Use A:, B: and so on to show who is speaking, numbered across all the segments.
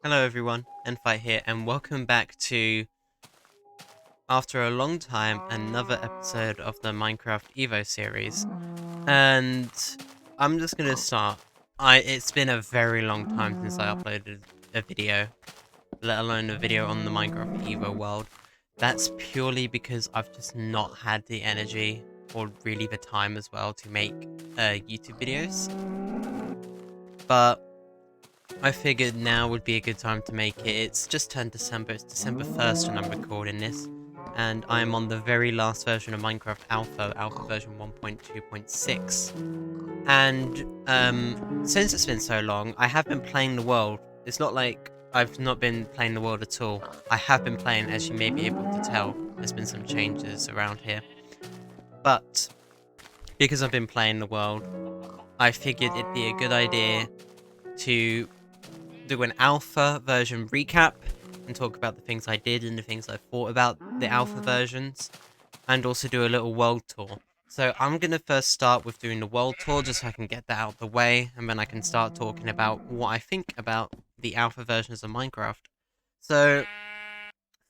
A: Hello everyone, Enfight here, and welcome back to, after a long time, another episode of the Minecraft EVO series. And I'm just gonna start. It's been a very long time since I uploaded a video, let alone a video on the Minecraft EVO world. That's purely because I've just not had the energy, or really the time as well, to make YouTube videos. But I figured now would be a good time to make it. It's just turned December. It's December 1st when I'm recording this. And I'm on the very last version of Minecraft Alpha version 1.2.6. And since it's been so long, I have been playing the world. It's not like I've not been playing the world at all. I have been playing, as you may be able to tell. There's been some changes around here. But because I've been playing the world, I figured it'd be a good idea to do an alpha version recap and talk about the things I did and the things I thought about the alpha versions, and also do a little world tour. So I'm going to first start with doing the world tour just so I can get that out of the way, and then I can start talking about what I think about the alpha versions of Minecraft. So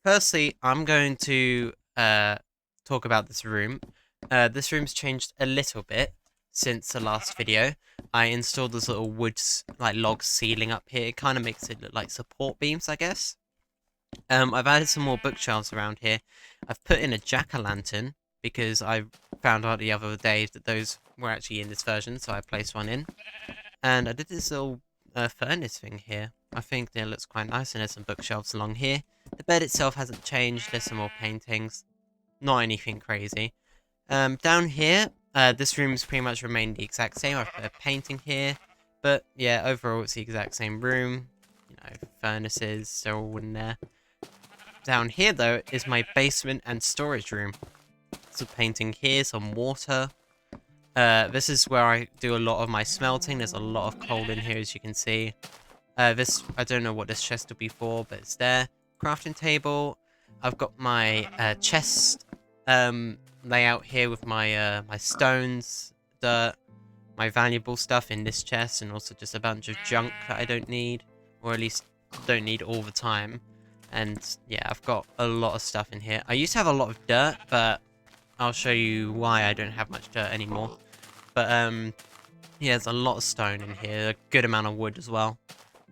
A: firstly, I'm going to talk about this room. This room's changed a little bit since the last video. I installed this little wood, like, log ceiling up here. It kind of makes it look like support beams, I guess. I've added some more bookshelves around here. I've put in a jack-o'-lantern because I found out the other day that those were actually in this version, so I placed one in. And I did this little furnace thing here. I think it looks quite nice, and there's some bookshelves along here. The bed itself hasn't changed. There's some more paintings. Not anything crazy. Down here, this room's pretty much remained the exact same. I've put a painting here. But yeah, overall it's the exact same room. You know, furnaces, they're all in there. Down here, though, is my basement and storage room. Some painting here, some water. This is where I do a lot of my smelting. There's a lot of coal in here, as you can see. I don't know what this chest will be for, but it's there. Crafting table. I've got my chest layout here with my my stones, dirt, my valuable stuff in this chest, and also just a bunch of junk that I don't need, or at least don't need all the time. And yeah, I've got a lot of stuff in here. I used to have a lot of dirt, but I'll show you why I don't have much dirt anymore. But yeah, there's a lot of stone in here, a good amount of wood as well.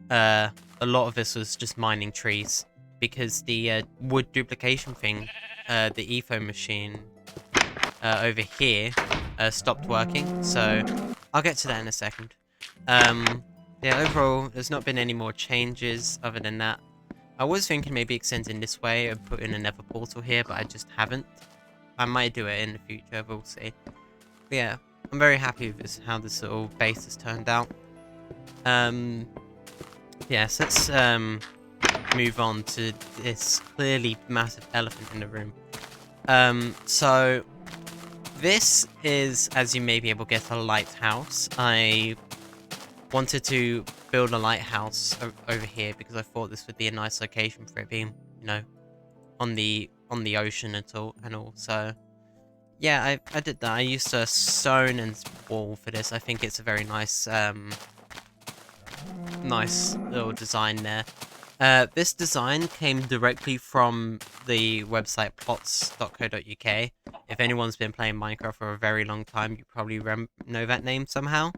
A: A lot of this was just mining trees, because the wood duplication thing, the EVO machine over here, stopped working, so I'll get to that in a second. Yeah, overall, there's not been any more changes other than that. I was thinking maybe extending this way and put in another portal here, but I just haven't. I might do it in the future, we'll see. But yeah, I'm very happy with this, how this little base has turned out. Yes, let's move on to this clearly massive elephant in the room. So this is, as you may be able to guess, a lighthouse. I wanted to build a lighthouse over here because I thought this would be a nice location for it being, you know, on the ocean and all. So yeah, I did that. I used a stone and wall for this. I think it's a very nice nice little design there. This design came directly from the website plots.co.uk. If anyone's been playing Minecraft for a very long time, you probably know that name somehow.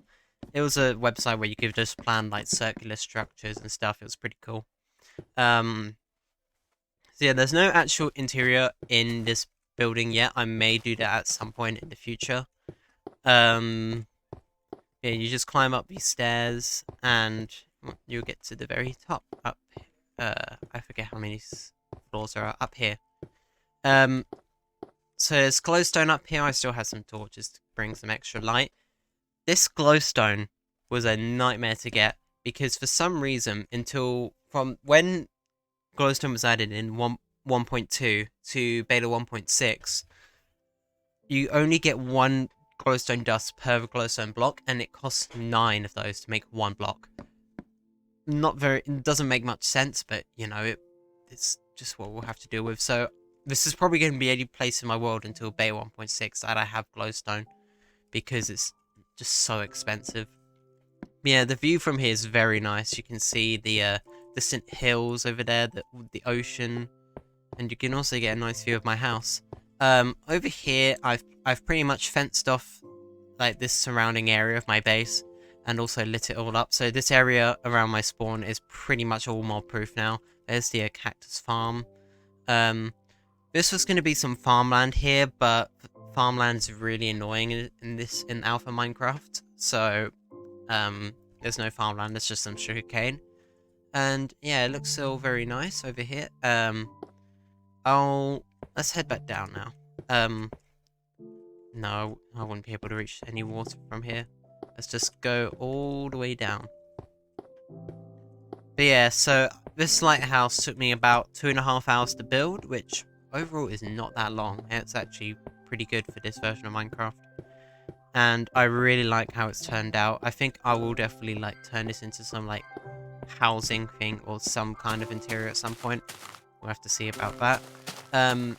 A: It was a website where you could just plan like circular structures and stuff. It was pretty cool. So yeah, there's no actual interior in this building yet. I may do that at some point in the future. Yeah, you just climb up these stairs and you'll get to the very top up. I forget how many floors there are up here. So there's glowstone up here. I still have some torches to bring some extra light. This glowstone was a nightmare to get because for some reason, from when glowstone was added in 1.2 to beta 1.6, you only get one glowstone dust per glowstone block, and it costs 9 of those to make one block. It doesn't make much sense, but you know, it's just what we'll have to deal with. So this is probably going to be any place in my world until beta 1.6 that I have glowstone, because it's just so expensive. Yeah, the view from here is very nice. You can see the distant hills over there, the ocean, and you can also get a nice view of my house. Over here, I've pretty much fenced off like this surrounding area of my base, and also lit it all up. So this area around my spawn is pretty much all mob proof now. There's the cactus farm. This was going to be some farmland here, but farmland is really annoying in alpha Minecraft. So there's no farmland. There's just some sugarcane. And yeah, it looks all very nice over here. Let's head back down now. No, I wouldn't be able to reach any water from here. Let's just go all the way down. But yeah, so this lighthouse took me about 2.5 hours to build, which overall is not that long. It's actually pretty good for this version of Minecraft. And I really like how it's turned out. I think I will definitely like turn this into some like housing thing or some kind of interior at some point. We'll have to see about that. I'm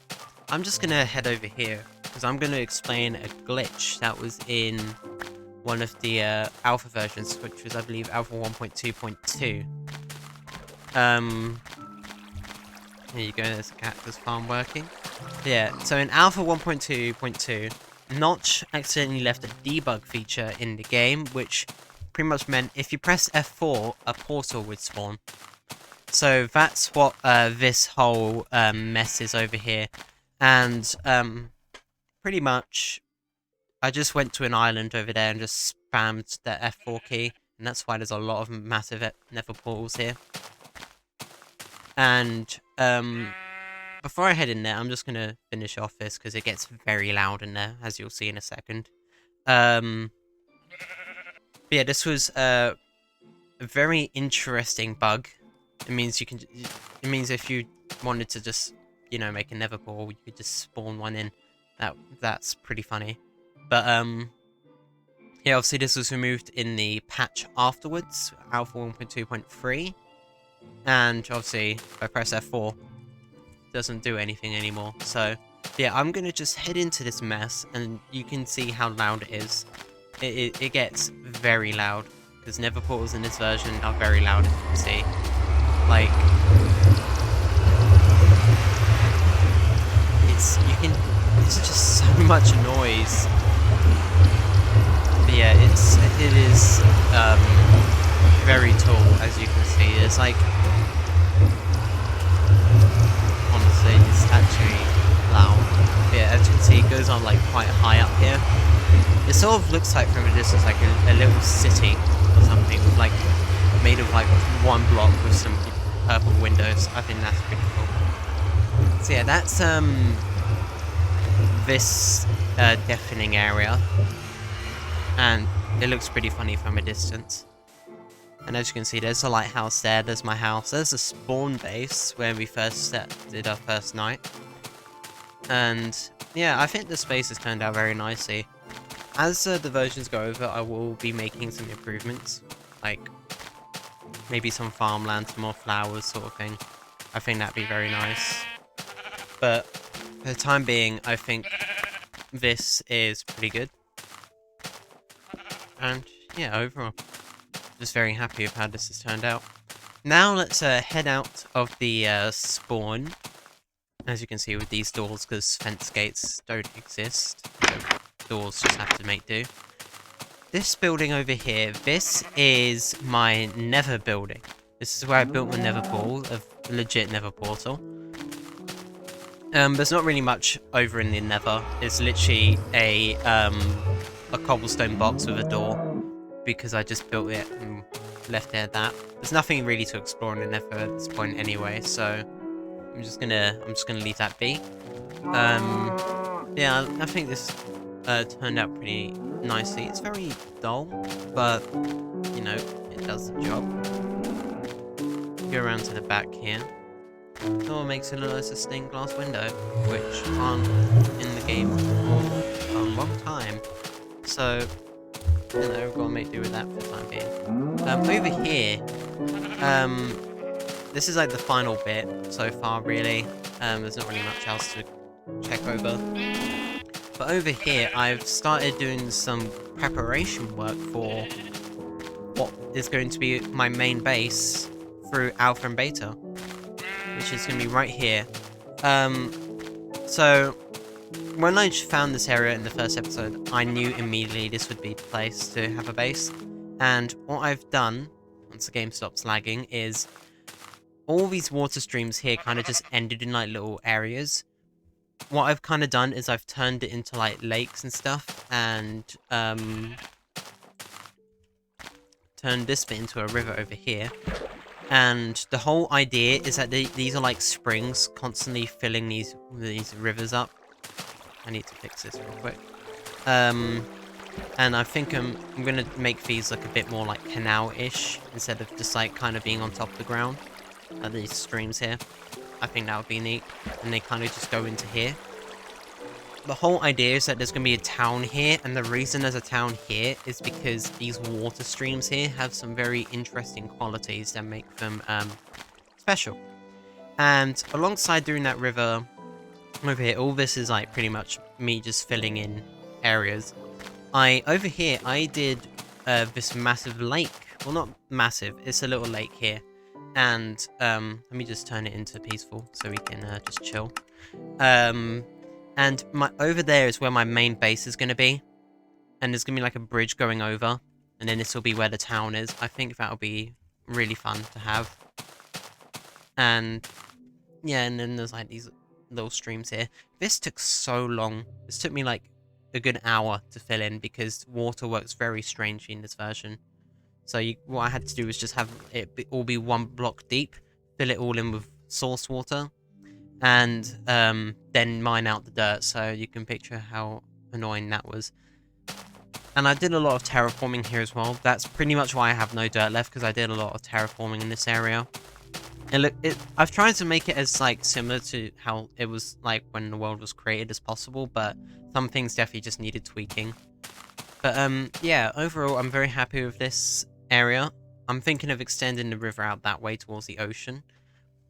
A: just gonna head over here because I'm gonna explain a glitch that was in one of the alpha versions, which was I believe alpha 1.2.2. Here you go, there's a cactus farm working. Yeah, so in alpha 1.2.2, Notch accidentally left a debug feature in the game, which pretty much meant if you press F4, a portal would spawn. So that's what this whole mess is over here. And pretty much, I just went to an island over there and just spammed the F4 key. And that's why there's a lot of massive nether portals here. And before I head in there, I'm just going to finish off this because it gets very loud in there, as you'll see in a second. But yeah, this was a very interesting bug. It means you can. It means if you wanted to just, you know, make a nether portal, you could just spawn one in. That's pretty funny. But yeah, obviously this was removed in the patch afterwards, alpha 1.2.3, and obviously if I press F4, it doesn't do anything anymore. So yeah, I'm gonna just head into this mess, and you can see how loud it is. It gets very loud because nether portals in this version are very loud, as you can see. Like, it's just so much noise. But yeah, it is very tall, as you can see. It's like, honestly, it's actually loud. Yeah, as you can see, it goes on like quite high up here. It sort of looks like from a distance like a little city or something, with like made of like one block with some purple windows. I think that's pretty cool. So yeah, that's this deafening area, and it looks pretty funny from a distance. And as you can see, there's a lighthouse there, there's my house, there's a spawn base where we first did our first night. And yeah, I think the space has turned out very nicely. As the versions go over, I will be making some improvements, like maybe some farmland, some more flowers sort of thing. I think that'd be very nice. But for the time being, I think this is pretty good. And yeah, overall, just very happy with how this has turned out. Now let's head out of the spawn, as you can see with these doors, because fence gates don't exist. Doors just have to make do. This building over here, this is my nether building. This is where I built my nether portal, a legit nether portal. There's not really much over in the nether. It's literally a cobblestone box with a door, because I just built it and left it at that. There's nothing really to explore in the nether at this point anyway, so I'm just gonna leave that be. Yeah, I think this turned out pretty nicely. It's very dull, but you know, it does the job. Go around to the back here. Oh, it makes a little stained glass window, which aren't in the game for a long time. So, you know, we've got to make do with that for the time being. Over here, this is like the final bit so far, really. There's not really much else to check over. But over here, I've started doing some preparation work for what is going to be my main base through alpha and beta, which is going to be right here. So when I found this area in the first episode, I knew immediately this would be the place to have a base. And what I've done, once the game stops lagging, is all these water streams here kind of just ended in like little areas. What I've kind of done is I've turned it into like lakes and stuff, and turned this bit into a river over here. And the whole idea is that these are like springs constantly filling these rivers up. I need to fix this real quick. And I think I'm gonna make these look a bit more like canal-ish instead of just like kind of being on top of the ground. These streams here. I think that would be neat. And they kind of just go into here. The whole idea is that there's going to be a town here, and the reason there's a town here is because these water streams here have some very interesting qualities that make them special. And alongside doing that river over here, all this is like pretty much me just filling in areas. Over here, I did this massive lake. Well, not massive, it's a little lake here. And let me just turn it into peaceful so we can just chill. And over there is where my main base is going to be. And there's going to be like a bridge going over. And then this will be where the town is. I think that'll be really fun to have. And yeah, and then there's like these little streams here. This took so long. This took me like a good hour to fill in because water works very strangely in this version. So what I had to do was just have it all be one block deep, fill it all in with source water, and then mine out the dirt, so you can picture how annoying that was. And I did a lot of terraforming here as well. That's pretty much why I have no dirt left, because I did a lot of terraforming in this area. And look, I've tried to make it as like similar to how it was like when the world was created as possible, but some things definitely just needed tweaking. But yeah, overall I'm very happy with this area. I'm thinking of extending the river out that way towards the ocean.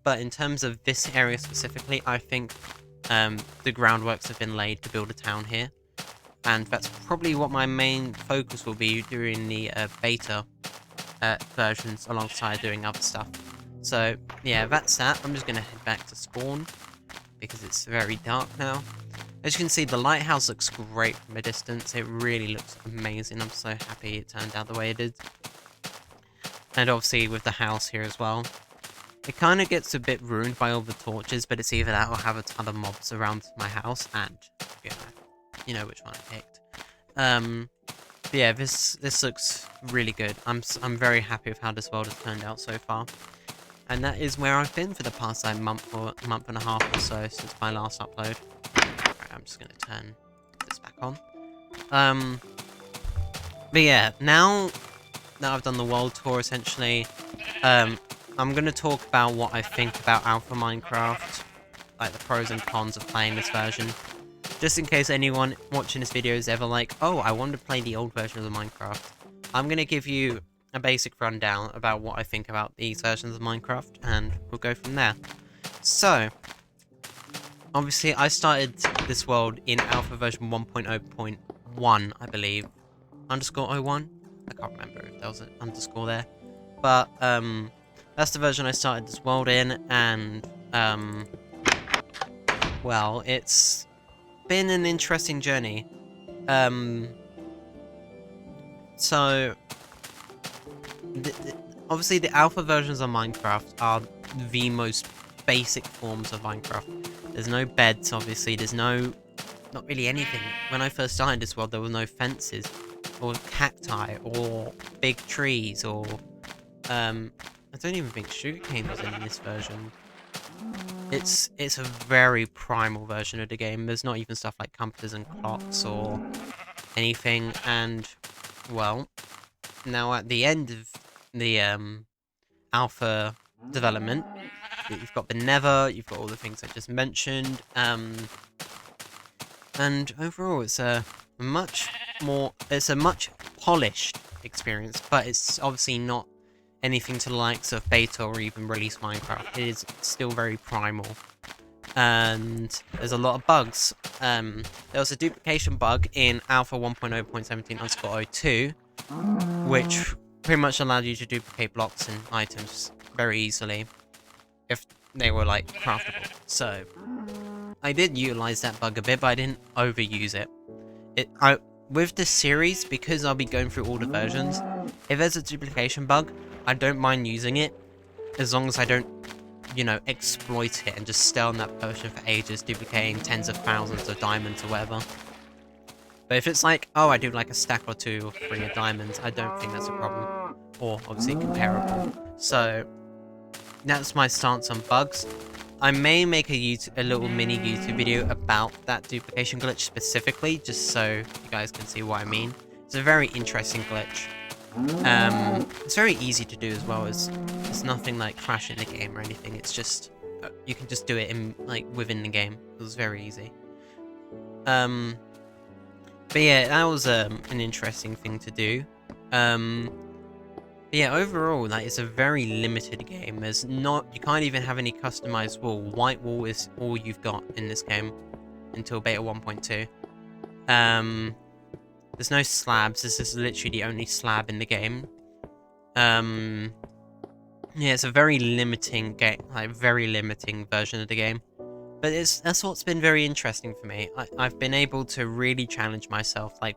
A: But in terms of this area specifically, I think the groundworks have been laid to build a town here. And that's probably what my main focus will be during the beta versions, alongside doing other stuff. So yeah, that's that. I'm just going to head back to spawn, because it's very dark now. As you can see, the lighthouse looks great from a distance. It really looks amazing. I'm so happy it turned out the way it did. And obviously with the house here as well. It kind of gets a bit ruined by all the torches, but it's either that or have a ton of mobs around my house, and you know which one I picked. But yeah, this looks really good. I'm very happy with how this world has turned out so far. And that is where I've been for the past like month and a half or so since my last upload. Right, I'm just gonna turn this back on. But yeah, now that I've done the world tour essentially, I'm going to talk about what I think about Alpha Minecraft, like the pros and cons of playing this version. Just in case anyone watching this video is ever like, oh, I want to play the old version of Minecraft. I'm going to give you a basic rundown about what I think about these versions of Minecraft, and we'll go from there. So, obviously I started this world in Alpha version 1.0.1, I believe. _01? I can't remember if there was an underscore there. But, that's the version I started this world in, and, well, it's been an interesting journey. So, obviously the alpha versions of Minecraft are the most basic forms of Minecraft. There's no beds, obviously, there's not really anything. When I first started this world, there were no fences, or cacti, or big trees, or, I don't even think sugarcane was in this version. It's a very primal version of the game. There's not even stuff like compasses and clocks or anything. And, well, now at the end of the alpha development, you've got the nether, you've got all the things I just mentioned. And overall, it's a much polished experience, but it's obviously not anything to the likes of beta or even release Minecraft. It is still very primal. And there's a lot of bugs. There was a duplication bug in Alpha 1.0.17_02, which pretty much allowed you to duplicate blocks and items very easily if they were like craftable. So I did utilize that bug a bit, but I didn't overuse it. With this series, because I'll be going through all the versions, if there's a duplication bug, I don't mind using it, as long as I don't, you know, exploit it and just stay on that potion for ages, duplicating tens of thousands of diamonds or whatever. But if it's like, oh, I do like a stack or 2 or 3 of diamonds, I don't think that's a problem. Or, obviously, comparable. So, that's my stance on bugs. I may make a little mini YouTube video about that duplication glitch specifically, just so you guys can see what I mean. It's a very interesting glitch. It's very easy to do as well. It's nothing like crashing the game or anything. It's just you can just do it in within the game. It was very easy. But yeah, that was an interesting thing to do. But yeah, overall, like, it's a very limited game. You can't even have any customized wall. White wall is all you've got in this game until beta 1.2. There's no slabs. This is literally the only slab in the game. Yeah, it's a very limiting game, like very limiting version of the game. But that's what's been very interesting for me. I've been able to really challenge myself, like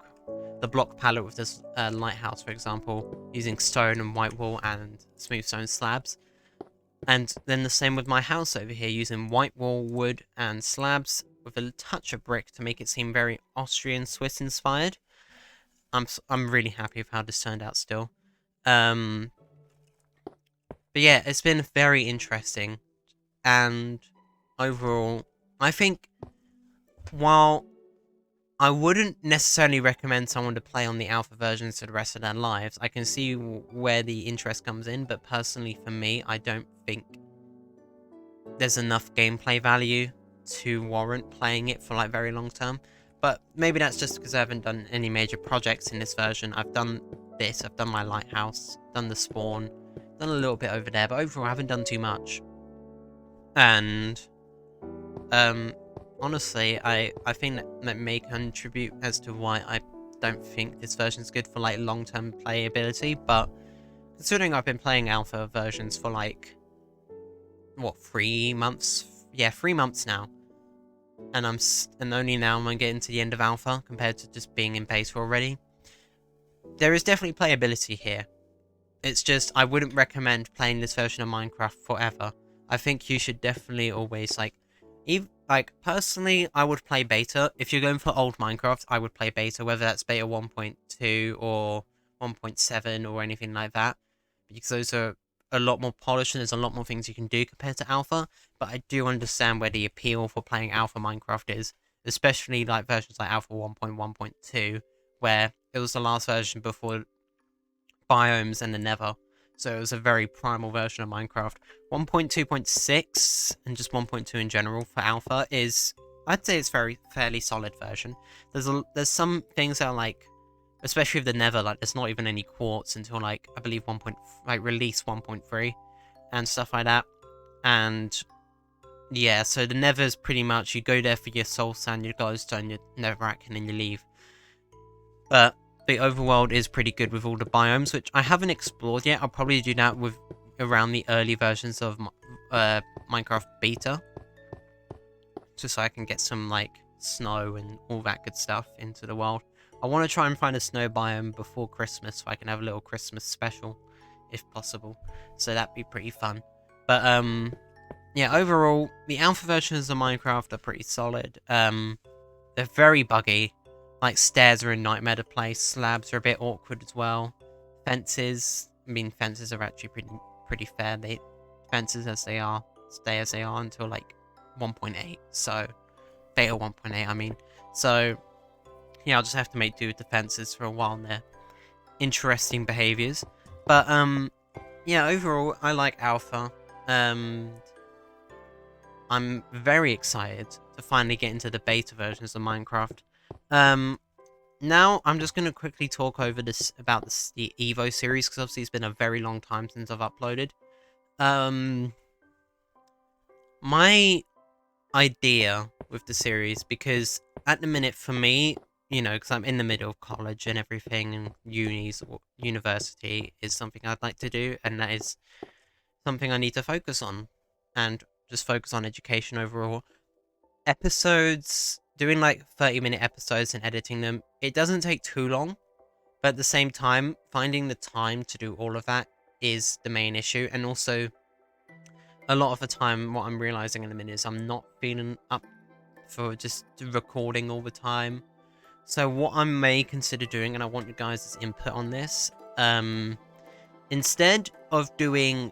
A: the block palette with this lighthouse, for example, using stone and white wall and smooth stone slabs. And then the same with my house over here, using white wall, wood, and slabs with a touch of brick to make it seem very Austrian Swiss inspired. I'm really happy with how this turned out still. But yeah, it's been very interesting, and overall, I think while I wouldn't necessarily recommend someone to play on the alpha versions for the rest of their lives, I can see where the interest comes in, but personally for me, I don't think there's enough gameplay value to warrant playing it for like very long term. But maybe that's just because I haven't done any major projects in this version. I've done this, I've done my lighthouse, done the spawn, done a little bit over there, but overall I haven't done too much. And honestly, I think that may contribute as to why I don't think this version's good for like long-term playability, but considering I've been playing alpha versions for like, what, 3 months? Yeah, 3 months now. And only now I'm getting to the end of alpha compared to just being in beta already. There is definitely playability here. It's just, I wouldn't recommend playing this version of Minecraft forever. I think you should definitely always, personally, I would play beta. If you're going for old Minecraft, I would play beta, whether that's beta 1.2 or 1.7 or anything like that. Because those are a lot more polished and there's a lot more things you can do compared to alpha. But I do understand where the appeal for playing alpha Minecraft is. Especially like versions like alpha 1.1.2, where it was the last version before biomes and the nether. So it was a very primal version of Minecraft. 1.2.6 and just 1.2 in general for alpha is, I'd say it's fairly solid version. There's some things that are like, especially with the nether, like there's not even any quartz until like, I believe release 1.3 and stuff like that. And yeah, so the nether's pretty much, you go there for your soul sand, your glowstone, your netherrack, and then you leave. But the overworld is pretty good with all the biomes, which I haven't explored yet. I'll probably do that with around the early versions of Minecraft beta, just so I can get some like snow and all that good stuff into the world. I want to try and find a snow biome before Christmas so I can have a little Christmas special if possible, so that'd be pretty fun. But yeah, overall the alpha versions of Minecraft are pretty solid. They're very buggy. Like, stairs are a nightmare to play, slabs are a bit awkward as well. Fences are actually pretty fair. Fences as they are, stay as they are until like 1.8, so, beta 1.8 I mean. So, yeah, I'll just have to make do with the fences for a while and their interesting behaviours. But, yeah, overall, I like alpha. I'm very excited to finally get into the beta versions of Minecraft. Now I'm just going to quickly talk over about the EVO series, because obviously it's been a very long time since I've uploaded. My idea with the series, because at the minute for me, you know, because I'm in the middle of college and everything, and university is something I'd like to do, and that is something I need to focus on, and just focus on education overall. Episodes, doing like 30-minute episodes and editing them, it doesn't take too long, but at the same time, finding the time to do all of that is the main issue. And also, a lot of the time, what I'm realizing in a minute is I'm not feeling up for just recording all the time. So what I may consider doing, and I want you guys' input on this, instead of doing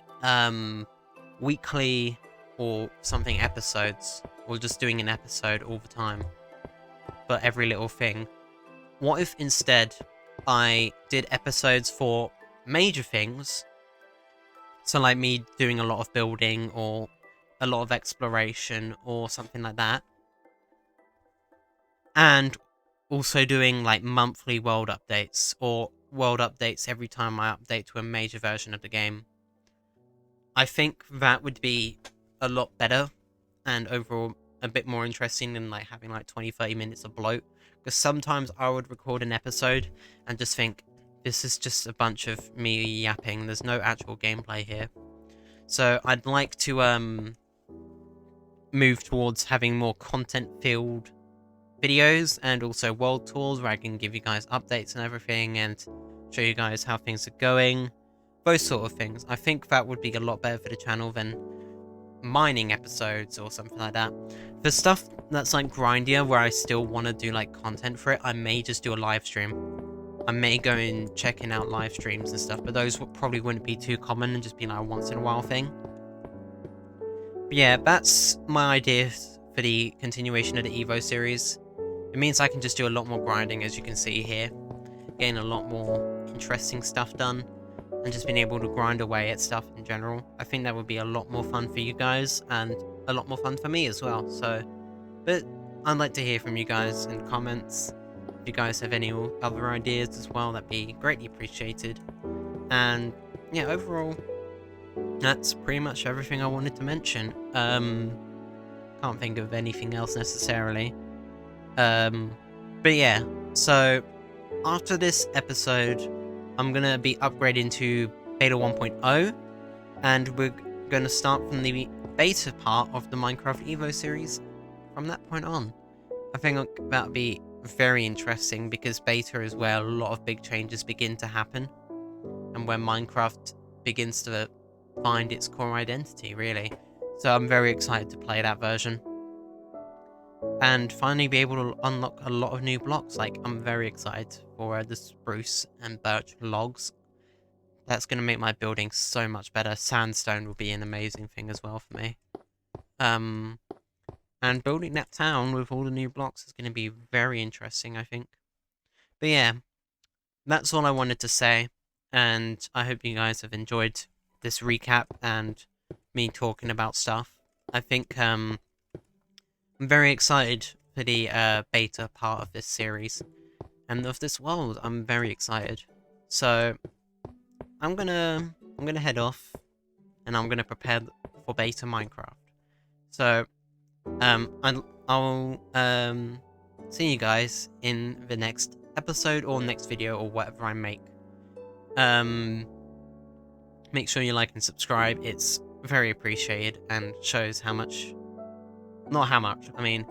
A: weekly or something episodes, or just doing an episode all the time for every little thing, what if instead I did episodes for major things? So like me doing a lot of building or a lot of exploration or something like that. And also doing like monthly world updates or world updates every time I update to a major version of the game. I think that would be a lot better and overall a bit more interesting than like having like 20-30 minutes of bloat. Because sometimes I would record an episode and just think, this is just a bunch of me yapping, there's no actual gameplay here. So I'd like to move towards having more content-filled videos and also world tours where I can give you guys updates and everything and show you guys how things are going. Those sort of things. I think that would be a lot better for the channel than mining episodes or something like that. For stuff that's like grindier where I still want to do like content for it, I may just do a live stream. I may go in checking out live streams and stuff, but those probably wouldn't be too common and just be like a once in a while thing. But yeah, that's my idea for the continuation of the EVO series. It means I can just do a lot more grinding, as you can see here, getting a lot more interesting stuff done, and just being able to grind away at stuff in general. I think that would be a lot more fun for you guys, and a lot more fun for me as well. So, but I'd like to hear from you guys in comments. If you guys have any other ideas as well, that'd be greatly appreciated. And yeah, overall, that's pretty much everything I wanted to mention. Can't think of anything else necessarily. But yeah, so after this episode, I'm gonna be upgrading to beta 1.0, and we're gonna start from the beta part of the Minecraft EVO series from that point on. I think that'll be very interesting because beta is where a lot of big changes begin to happen, and where Minecraft begins to find its core identity, really. So I'm very excited to play that version. And finally be able to unlock a lot of new blocks. Like, I'm very excited for the spruce and birch logs. That's going to make my building so much better. Sandstone will be an amazing thing as well for me. And building that town with all the new blocks is going to be very interesting, I think. But yeah, that's all I wanted to say. And I hope you guys have enjoyed this recap and me talking about stuff. I think, I'm very excited for the beta part of this series and of this world. I'm very excited. So I'm gonna head off and I'm gonna prepare for beta Minecraft. So I'll see you guys in the next episode or next video or whatever I make. Make sure you like and subscribe. It's very appreciated and shows how much. Not how much, I mean,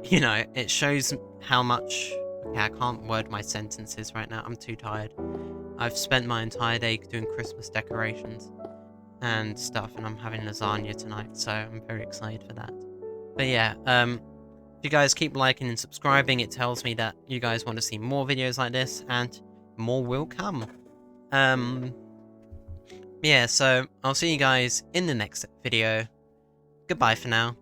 A: you know, it shows how much. Okay, I can't word my sentences right now, I'm too tired. I've spent my entire day doing Christmas decorations and stuff, and I'm having lasagna tonight, so I'm very excited for that. But yeah, if you guys keep liking and subscribing, it tells me that you guys want to see more videos like this, and more will come. Yeah, so I'll see you guys in the next video. Goodbye for now.